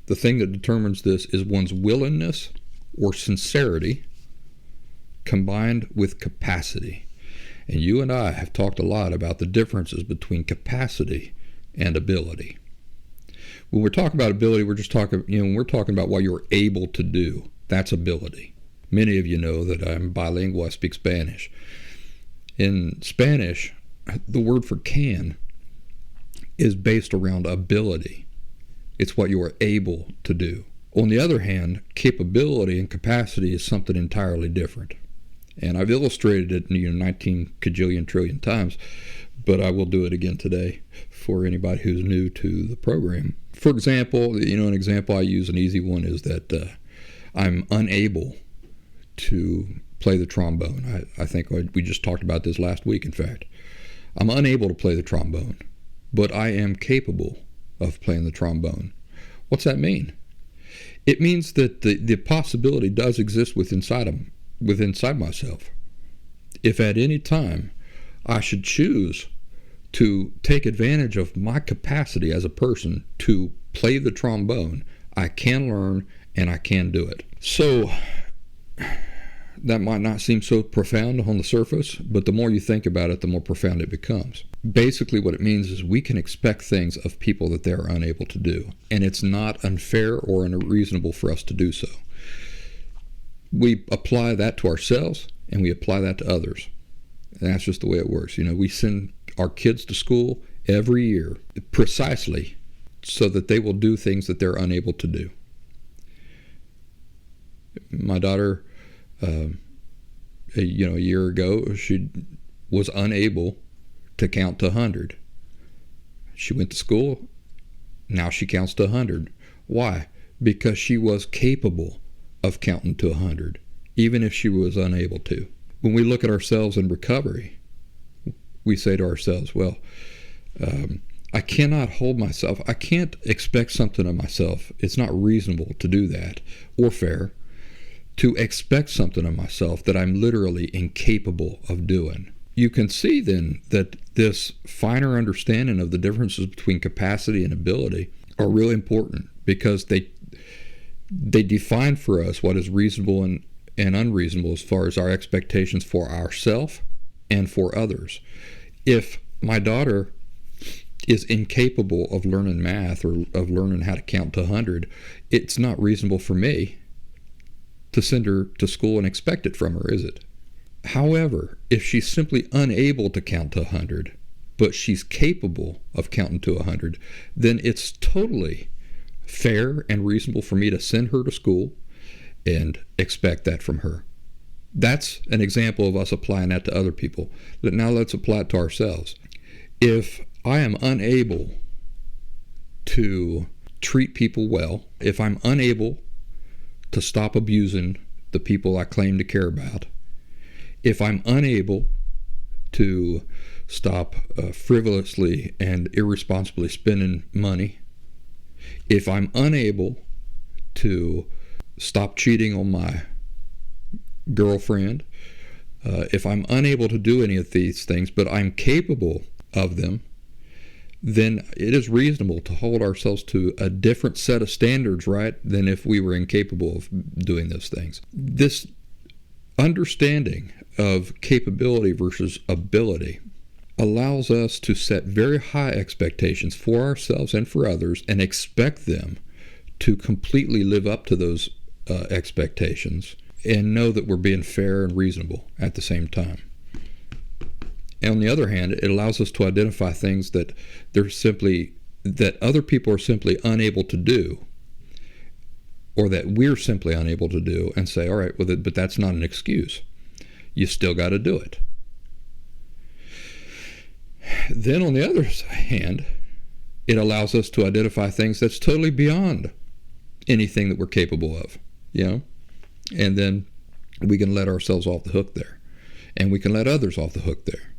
The thing that determines this is one's willingness or sincerity combined with capacity. And you and I have talked a lot about the differences between capacity and ability. When we're talking about ability, we're just talking, when we're talking about what you're able to do, that's ability. Many of you know that I'm bilingual, I speak Spanish. In Spanish, the word for can is based around ability. It's what you are able to do. On the other hand, capability and capacity is something entirely different. And I've illustrated it 19 cajillion trillion times, but I will do it again today for anybody who's new to the program. For example, an example I use, an easy one, is that I'm unable to play the trombone. I think we just talked about this last week, in fact. I'm unable to play the trombone, but I am capable of playing the trombone. What's that mean? It means that the possibility does exist within myself. If at any time I should choose to take advantage of my capacity as a person to play the trombone, I can learn and I can do it. So that might not seem so profound on the surface, but the more you think about it, the more profound it becomes. Basically what it means is we can expect things of people that they're unable to do, and it's not unfair or unreasonable for us to do so. We apply that to ourselves and we apply that to others. And that's just the way it works. We send our kids to school every year precisely so that they will do things that they're unable to do. My daughter, a year ago, she was unable to count to 100. She went to school. Now she counts to 100. Why? Because she was capable of counting to 100, even if she was unable to. When we look at ourselves in recovery, we say to ourselves, I cannot hold myself. I can't expect something of myself. It's not reasonable to do that, or fair, to expect something of myself that I'm literally incapable of doing. You can see then that this finer understanding of the differences between capacity and ability are really important, because they define for us what is reasonable and unreasonable as far as our expectations for ourselves and for others. If my daughter is incapable of learning math or of learning how to count to 100, it's not reasonable for me to send her to school and expect it from her, is it? However, if she's simply unable to count to 100, but she's capable of counting to 100, then it's totally fair and reasonable for me to send her to school and expect that from her. That's an example of us applying that to other people. But now let's apply it to ourselves. If I am unable to treat people well, if I'm unable to stop abusing the people I claim to care about, if I'm unable to stop frivolously and irresponsibly spending money, if I'm unable to stop cheating on my girlfriend, if I'm unable to do any of these things, but I'm capable of them, then it is reasonable to hold ourselves to a different set of standards, right, than if we were incapable of doing those things. This understanding of capability versus ability allows us to set very high expectations for ourselves and for others and expect them to completely live up to those expectations, and know that we're being fair and reasonable at the same time. And on the other hand, it allows us to identify things that other people are simply unable to do, or that we're simply unable to do, and say, all right, but that's not an excuse. You still got to do it. Then on the other hand, it allows us to identify things that's totally beyond anything that we're capable of, and then we can let ourselves off the hook there, and we can let others off the hook there.